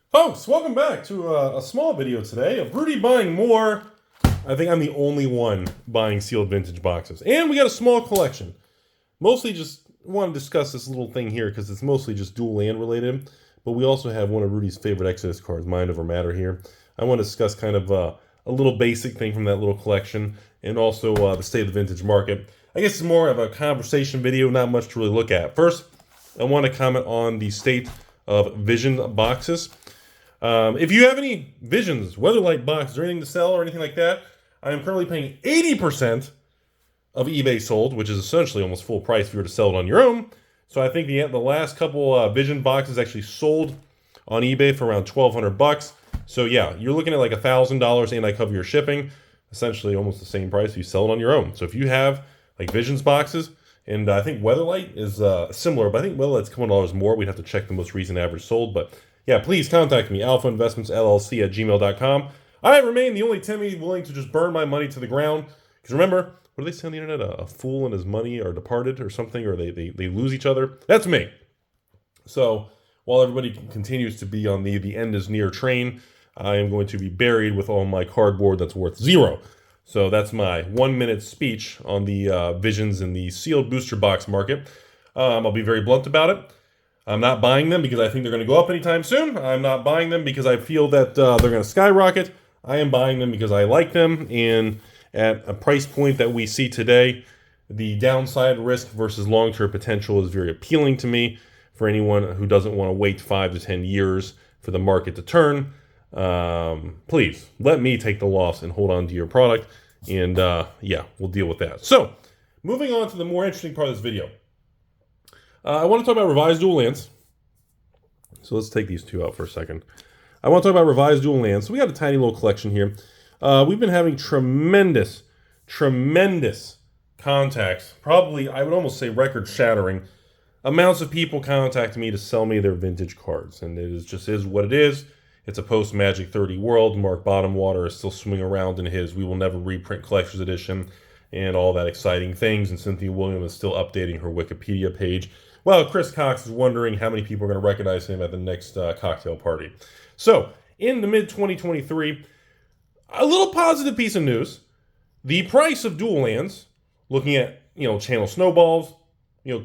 Folks, welcome back to a small video today of Rudy buying more. I think I'm the only one buying sealed vintage boxes. And we got a small collection. Mostly just want to discuss this little thing here because it's mostly just dual land related. But we also have one of Rudy's favorite Exodus cards, Mind Over Matter here. I want to discuss kind of a little basic thing from that little collection and also the state of the vintage market. I guess it's more of a conversation video, not much to really look at. First, I want to comment on the state of Vision boxes. If you have any Visions, Weatherlight boxes, or anything to sell or anything like that, I am currently paying 80% of eBay sold, which is essentially almost full price if you were to sell it on your own. So I think the last couple Vision boxes actually sold on eBay for around $1,200. So yeah, you're looking at like $1,000 and I cover your shipping. Essentially almost the same price if you sell it on your own. So if you have like Visions boxes, and I think Weatherlight is similar, but I think Weatherlight's a couple dollars more. We'd have to check the most recent average sold, but yeah, please contact me, AlphainvestmentsLLC at gmail.com. I remain the only Timmy willing to just burn my money to the ground. Because remember, what do they say on the internet? A fool and his money are departed or something, or they lose each other. That's me. So while everybody continues to be on the end is near train, I am going to be buried with all my cardboard that's worth zero. So that's my 1 minute speech on the Visions in the sealed booster box market. I'll be very blunt about it. I'm not buying them because I think they're going to go up anytime soon. I'm not buying them because I feel that they're going to skyrocket. I am buying them because I like them, and at a price point that we see today, the downside risk versus long-term potential is very appealing to me for anyone who doesn't want to wait 5 to 10 years for the market to turn. Please, let me take the loss and hold on to your product, and yeah, we'll deal with that. So, moving on to the more interesting part of this video. I want to talk about revised dual lands. So let's take these two out for a second. I want to talk about revised dual lands. So we got a tiny little collection here. We've been having tremendous contacts. Probably, I would almost say record-shattering amounts of people contacting me to sell me their vintage cards. And it just is what it is. It's a post-Magic 30 world. Mark Bottomwater is still swimming around in his We Will Never Reprint Collector's Edition and all that exciting things. And Cynthia Williams is still updating her Wikipedia page. Well, Chris Cox is wondering how many people are going to recognize him at the next cocktail party. So, in the mid-2023, a little positive piece of news. The price of dual lands, looking at, Channel Snowballs,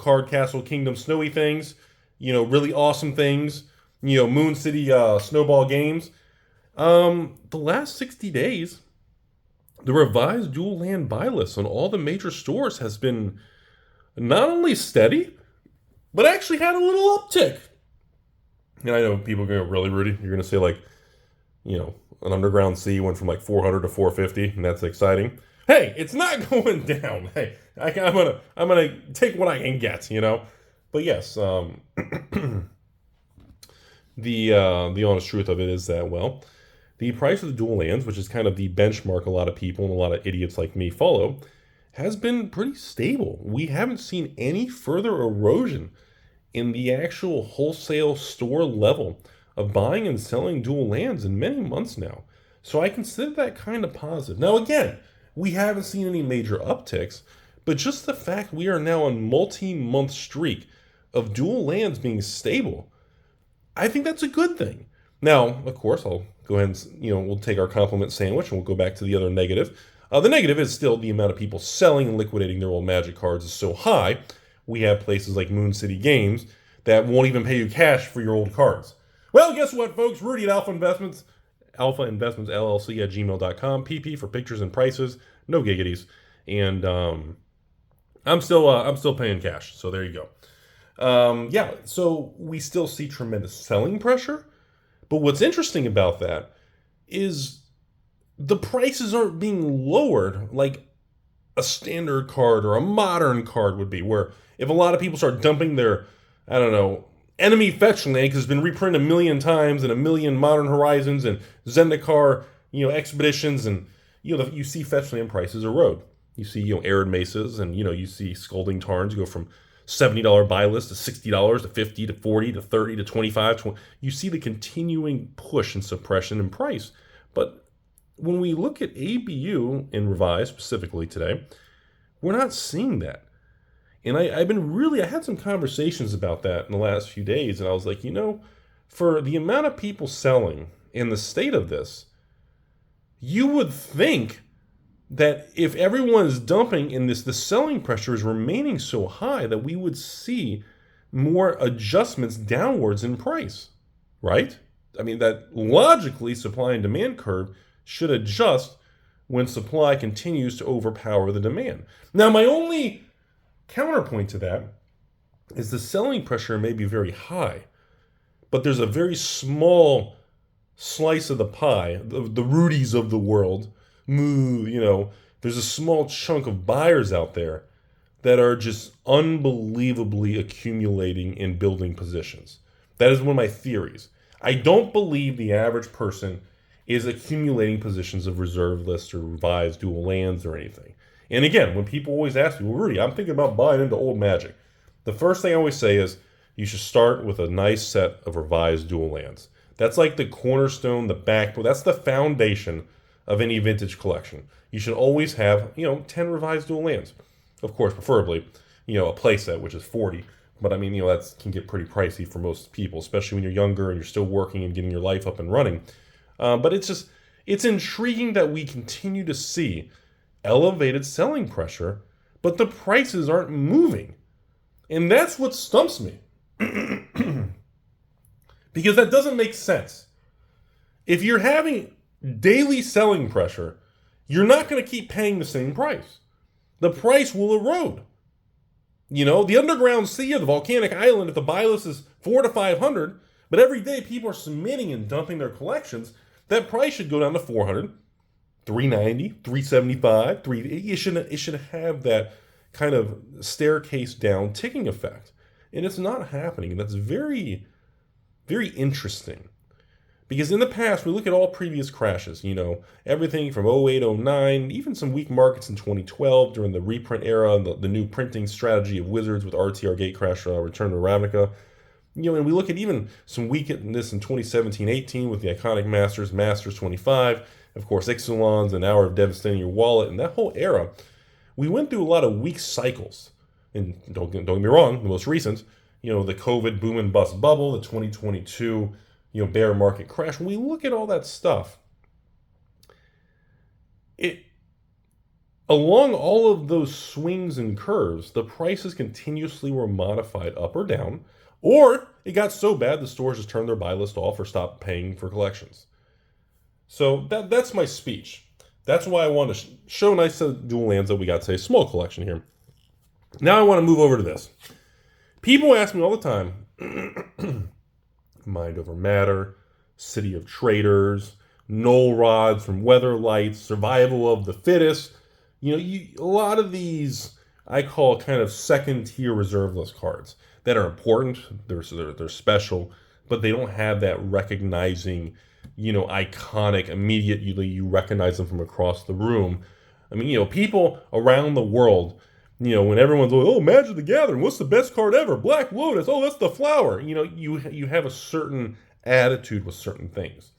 Card Castle Kingdom Snowy things, really awesome things, Moon City Snowball games. The last 60 days, the revised dual land buy list on all the major stores has been not only steady, but actually had a little uptick. And I know people are going to go, really, Rudy? You're going to say like, an Underground Sea went from like 400 to 450, and that's exciting. Hey, it's not going down. Hey, I'm gonna take what I can get, But yes, the honest truth of it is that, well, the price of the dual lands, which is kind of the benchmark a lot of people and a lot of idiots like me follow, has been pretty stable. We haven't seen any further erosion in the actual wholesale store level of buying and selling dual lands in many months now. So I consider that kind of positive. Now again, we haven't seen any major upticks, but just the fact we are now on multi-month streak of dual lands being stable, I think that's a good thing. Now, of course, I'll go ahead and, we'll take our compliment sandwich and we'll go back to the other negative. The negative is still the amount of people selling and liquidating their old Magic cards is so high. We have places like Moon City Games that won't even pay you cash for your old cards. Well, guess what, folks? Rudy at Alpha Investments, AlphainvestmentsLLC at gmail.com. PP for pictures and prices, no giggities. And I'm still paying cash, so there you go. Yeah, so we still see tremendous selling pressure. But what's interesting about that is the prices aren't being lowered like a standard card or a modern card would be, where if a lot of people start dumping their, enemy fetch land because it's been reprinted a million times and a million Modern Horizons and Zendikar, expeditions, and, you see fetch land prices erode. You see, Arid Mesas and, you see Scalding Tarns go from $70 buy list to $60 to $50 to $40 to $30 to $25. You see the continuing push and suppression in price. But when we look at ABU and Revise specifically today, we're not seeing that. And I had some conversations about that in the last few days, and I was like, for the amount of people selling in the state of this, you would think that if everyone is dumping in this, the selling pressure is remaining so high that we would see more adjustments downwards in price, right? I mean, that logically supply and demand curve should adjust when supply continues to overpower the demand. Now, my only counterpoint to that is the selling pressure may be very high, but there's a very small slice of the pie, the Rudys of the world, there's a small chunk of buyers out there that are just unbelievably accumulating and building positions. That is one of my theories. I don't believe the average person is accumulating positions of reserve lists or revised dual lands or anything. And again, when people always ask me, well, Rudy, I'm thinking about buying into old magic. The first thing I always say is you should start with a nice set of revised dual lands. That's like the cornerstone, the backbone. That's the foundation of any vintage collection. You should always have, 10 revised dual lands. Of course, preferably, a play set, which is 40. But I mean, that can get pretty pricey for most people, especially when you're younger and you're still working and getting your life up and running. But it's intriguing that we continue to see elevated selling pressure, but the prices aren't moving. And that's what stumps me. Because that doesn't make sense. If you're having daily selling pressure, you're not going to keep paying the same price. The price will erode. The underground sea of the volcanic island, if the buy list is 400 to 500, but every day people are submitting and dumping their collections, that price should go down to 400, 390, 375, it should have that kind of staircase down ticking effect. And it's not happening. And that's very, very interesting. Because in the past, we look at all previous crashes, everything from 08, 09, even some weak markets in 2012 during the reprint era and the new printing strategy of Wizards with RTR Gate Crash, Return to Ravnica. And we look at even some weakness in 2017-18 with the iconic Masters 25, of course, Ixalan's, an hour of devastating your wallet, and that whole era. We went through a lot of weak cycles. And don't get me wrong, the most recent, the COVID boom and bust bubble, the 2022, bear market crash. When we look at all that stuff, along all of those swings and curves, the prices continuously were modified up or down, or it got so bad the stores just turned their buy list off or stopped paying for collections. So that's my speech. That's why I want to show nice dual lands that we got today. Small collection here. Now I want to move over to this. People ask me all the time, Mind Over Matter, City of Traders, Knoll Rods from Weather Lights, Survival of the Fittest. A lot of these I call kind of second-tier reserve list cards that are important. They're special, but they don't have that recognizing, iconic, immediately you recognize them from across the room. I mean, people around the world, when everyone's like, oh, Magic the Gathering, what's the best card ever? Black Lotus, oh, that's the flower. You have a certain attitude with certain things.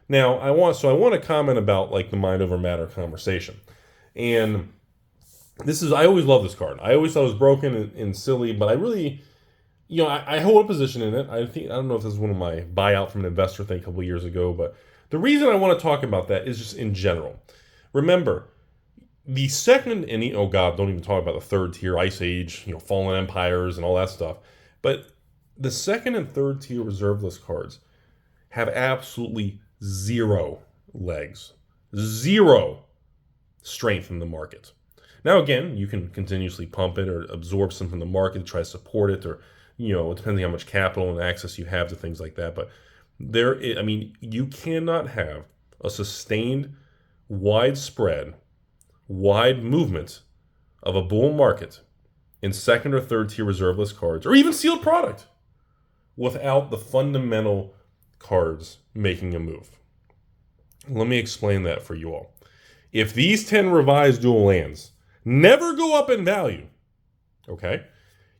Now, I want to comment about like the Mind Over Matter conversation. And I always love this card. I always thought it was broken and silly, but I really, I hold a position in it. I don't know if this is one of my buyout from an investor thing a couple of years ago, but the reason I want to talk about that is just in general. Remember, the second, and don't even talk about the third tier, Ice Age, Fallen Empires and all that stuff. But the second and third tier reserve list cards have absolutely zero legs, zero strength in the market. Now, again, you can continuously pump it or absorb some from the market to try to support it, or, depending on how much capital and access you have to things like that. But you cannot have a sustained, widespread, wide movement of a bull market in second or third tier reserve list cards, or even sealed product, without the fundamental cards making a move. Let me explain that for you all. If these 10 revised dual lands never go up in value, okay,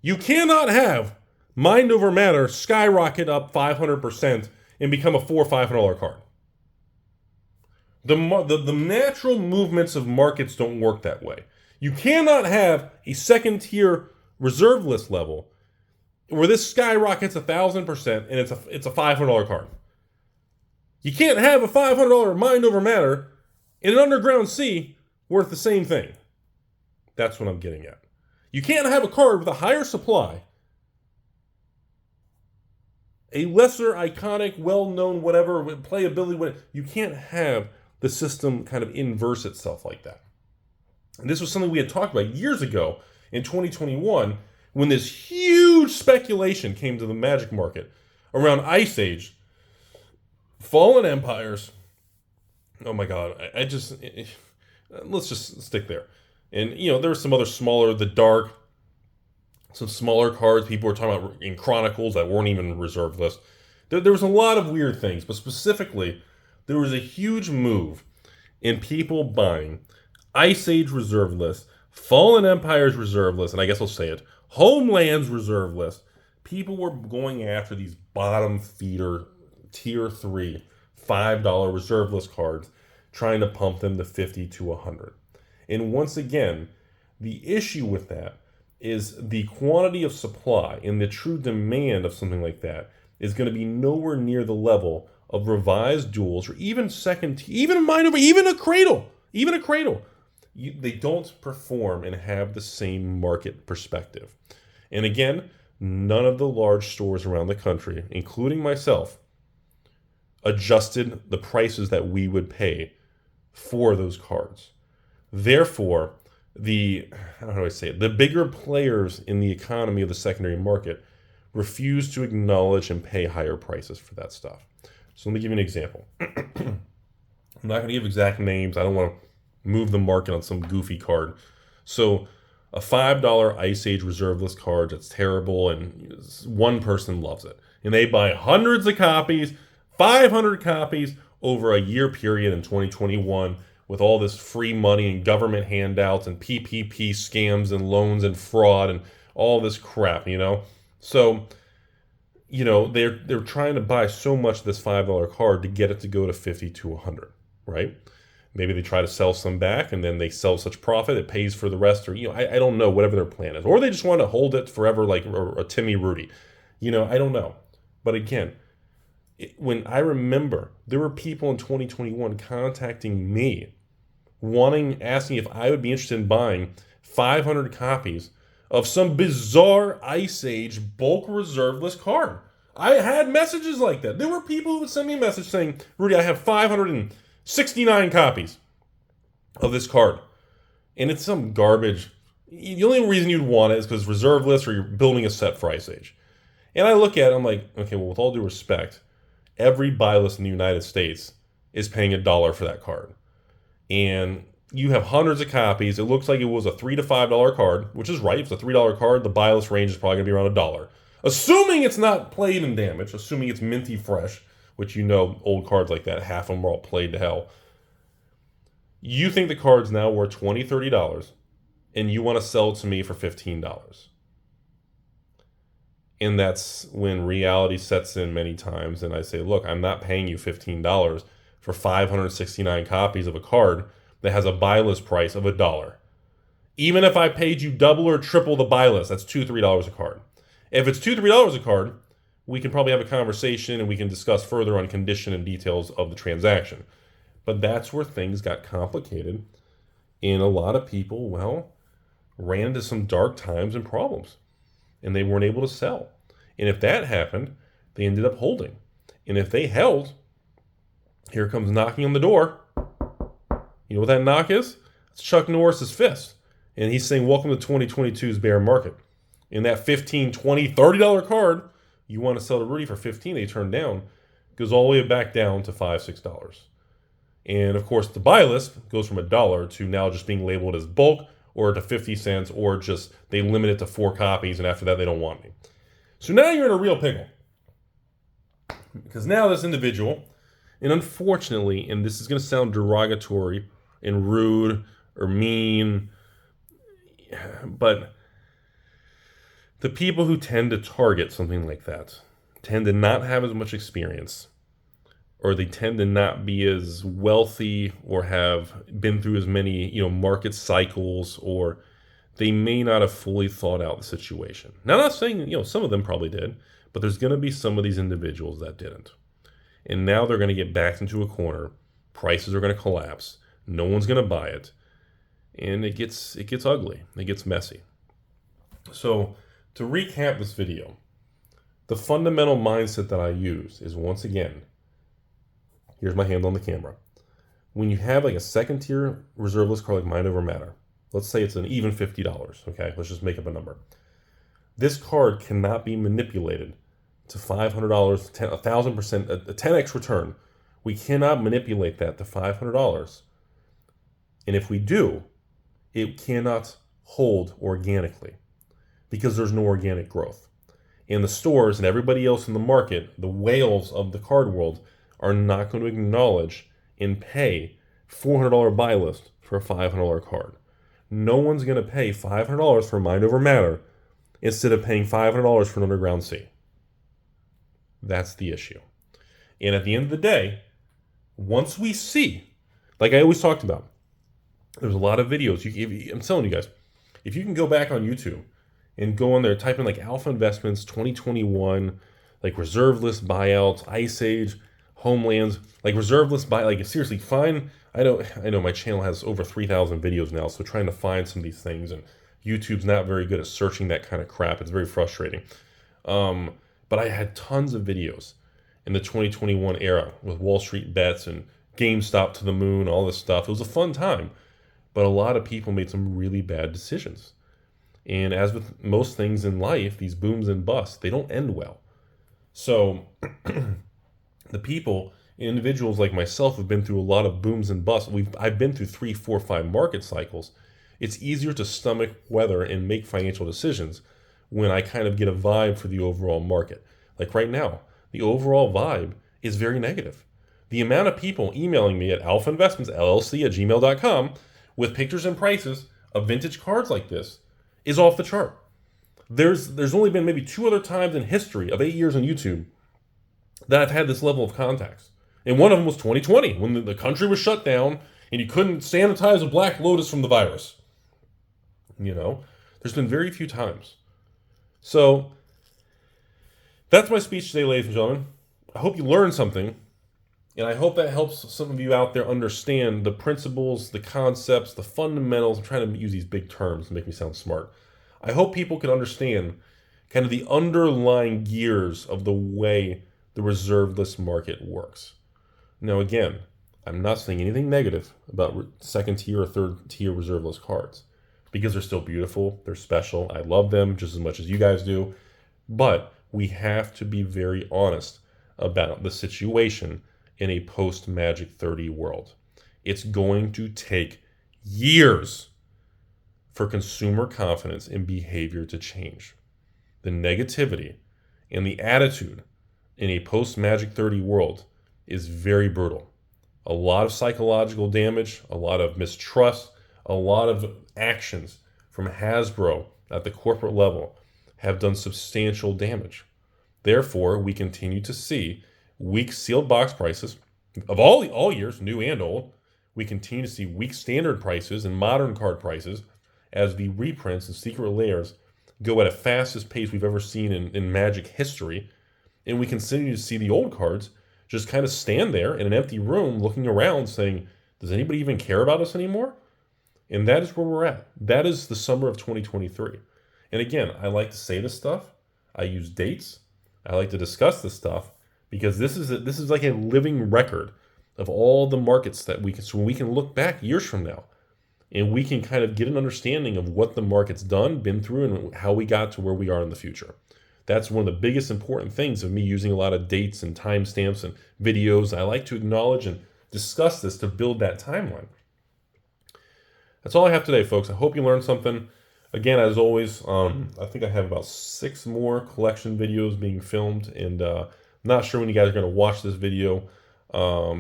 you cannot have Mind Over Matter skyrocket up 500% and become a $400 or $500 card. The natural movements of markets don't work that way. You cannot have a second tier reserve list level where this skyrockets 1,000%, and it's a $500 card. You can't have a $500 mind over matter in an underground sea worth the same thing. That's what I'm getting at. You can't have a card with a higher supply, a lesser iconic, well-known, whatever, playability, whatever. You can't have the system kind of inverse itself like that. And this was something we had talked about years ago in 2021 when this huge speculation came to the Magic market around Ice Age, Fallen Empires. Oh my God, let's just stick there. And, there were some other smaller, the Dark, some smaller cards people were talking about in Chronicles that weren't even reserve list. There was a lot of weird things, but specifically, there was a huge move in people buying Ice Age reserve list, Fallen Empires reserve list, and I guess I'll say it, Homeland's reserve list. People were going after these bottom feeder, tier 3, $5 reserve list cards, trying to pump them to 50 to 100. And once again, the issue with that is the quantity of supply and the true demand of something like that is going to be nowhere near the level of revised duels or even even a mind over, even a cradle. They don't perform and have the same market perspective. And again, none of the large stores around the country, including myself, adjusted the prices that we would pay for those cards. Therefore, how do I say it? The bigger players in the economy of the secondary market refuse to acknowledge and pay higher prices for that stuff. So let me give you an example. I'm not going to give exact names. I don't want to move the market on some goofy card. So a $5 Ice Age reserve list card that's terrible, and one person loves it. And they buy hundreds of copies, 500 copies over a year period in 2021 with all this free money and government handouts and PPP scams and loans and fraud and all this crap, So, they're trying to buy so much of this $5 card to get it to go to 50 to 100, right? Maybe they try to sell some back and then they sell such profit it pays for the rest, or I don't know, whatever their plan is, or they just want to hold it forever like a Timmy Rudy. I don't know. But again, when I remember there were people in 2021 contacting me asking if I would be interested in buying 500 copies of some bizarre Ice Age bulk reserve list card. I had messages like that. There were people who would send me a message saying, Rudy, I have 569 copies of this card. And it's some garbage. The only reason you'd want it is because reserve list or you're building a set for Ice Age. And I look at it, I'm like, okay, well, with all due respect, every buy list in the United States is paying $1 for that card. And you have hundreds of copies. It looks like it was a $3 to $5 card, which is right. If it's a $3 card, the buy list range is probably going to be around $1. Assuming it's not played and damaged, assuming it's minty fresh, which old cards like that, half of them are all played to hell. You think the card's now worth $20, $30, and you want to sell it to me for $15. And that's when reality sets in many times, and I say, look, I'm not paying you $15 for 569 copies of a card that has a buy list price of $1. Even if I paid you double or triple the buy list, that's $2, $3 a card. If it's $2, $3 a card, we can probably have a conversation and we can discuss further on condition and details of the transaction. But that's where things got complicated, and a lot of people, ran into some dark times and problems, and they weren't able to sell. And if that happened, they ended up holding. And if they held, here comes knocking on the door. You know what that knock is? It's Chuck Norris's fist. And he's saying, welcome to 2022's bear market. And that $15, $20, $30 card you want to sell to Rudy for $15, they turn down, goes all the way back down to $5, $6. And of course, the buy list goes from $1 to now just being labeled as bulk, or to 50 cents, or just they limit it to 4 copies, and after that, they don't want me. So now you're in a real pickle. Because now this individual, and unfortunately, and this is going to sound derogatory and rude or mean, but the people who tend to target something like that tend to not have as much experience, or they tend to not be as wealthy or have been through as many, market cycles, or they may not have fully thought out the situation. Now, I'm not saying, some of them probably did, but there's going to be some of these individuals that didn't. And now they're going to get backed into a corner. Prices are going to collapse. No one's going to buy it. And it gets ugly. It gets messy. So to recap this video, the fundamental mindset that I use is, once again, here's my hand on the camera. When you have like a second tier reserve list card like Mind Over Matter, let's say it's an even $50, okay? Let's just make up a number. This card cannot be manipulated to $500, 1,000%, a 10x return. We cannot manipulate that to $500. And if we do, it cannot hold organically because there's no organic growth. And the stores and everybody else in the market, the whales of the card world, are not going to acknowledge and pay $400 buy list for a $500 card. No one's going to pay $500 for Mind Over Matter instead of paying $500 for an Underground Sea. That's the issue. And at the end of the day, once we see, like I always talked about, there's a lot of videos. I'm telling you guys, if you can go back on YouTube and go on there, type in like Alpha Investments 2021, like reserve list buyouts, Ice Age, Homelands, like reserve list buy, like seriously, find. I know my channel has over 3,000 videos now, so trying to find some of these things, and YouTube's not very good at searching that kind of crap. It's very frustrating. But I had tons of videos in the 2021 era with Wall Street bets and GameStop to the moon, all this stuff. It was a fun time, but a lot of people made some really bad decisions. And as with most things in life, these booms and busts, they don't end well. So the people, individuals like myself, have been through a lot of booms and busts. I've been through 3, 4, 5 market cycles. It's easier to stomach weather and make financial decisions when I kind of get a vibe for the overall market. Like right now, the overall vibe is very negative. The amount of people emailing me at AlphainvestmentsLLC@gmail.com with pictures and prices of vintage cards like this is off the chart. There's only been maybe 2 other times in history of 8 years on YouTube that I've had this level of contacts. And one of them was 2020, when the country was shut down and you couldn't sanitize a Black Lotus from the virus. There's been very few times. So that's my speech today, ladies and gentlemen. I hope you learned something, and I hope that helps some of you out there understand the principles, the concepts, the fundamentals. I'm trying to use these big terms to make me sound smart. I hope people can understand kind of the underlying gears of the way the reserve list market works. Now, again, I'm not saying anything negative about second tier or third tier reserve list cards, because they're still beautiful, they're special, I love them just as much as you guys do, but we have to be very honest about the situation in a post-Magic 30 world. It's going to take years for consumer confidence and behavior to change. The negativity and the attitude in a post-Magic 30 world is very brutal. A lot of psychological damage, a lot of mistrust, a lot of actions from Hasbro at the corporate level have done substantial damage. Therefore, we continue to see weak sealed box prices of all years, new and old. We continue to see weak standard prices and modern card prices as the reprints and secret layers go at a fastest pace we've ever seen in Magic history. And we continue to see the old cards just kind of stand there in an empty room looking around saying, does anybody even care about us anymore? And that is where we're at. That is the summer of 2023. And again, I like to say this stuff. I use dates. I like to discuss this stuff because this is like a living record of all the markets that so we can look back years from now and we can kind of get an understanding of what the market's done, been through, and how we got to where we are in the future. That's one of the biggest important things of me using a lot of dates and timestamps and videos. I like to acknowledge and discuss this to build that timeline. That's all I have today, folks. I hope you learned something. Again, as always, I think I have about 6 more collection videos being filmed, and I'm not sure when you guys are going to watch this video.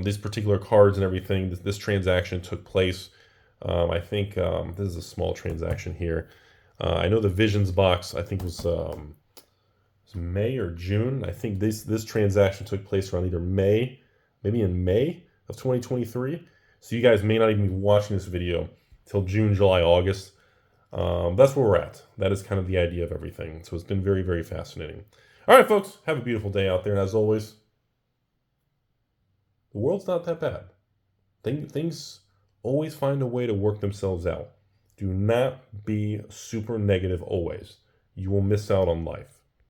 These particular cards and everything, this transaction took place. I think this is a small transaction here. I know the Visions box, I think was May or June. I think this transaction took place around either maybe in May of 2023. So you guys may not even be watching this video till June, July, August. That's where we're at. That is kind of the idea of everything. So it's been very, very fascinating. All right, folks, have a beautiful day out there. And as always, the world's not that bad. Things always find a way to work themselves out. Do not be super negative always. You will miss out on life.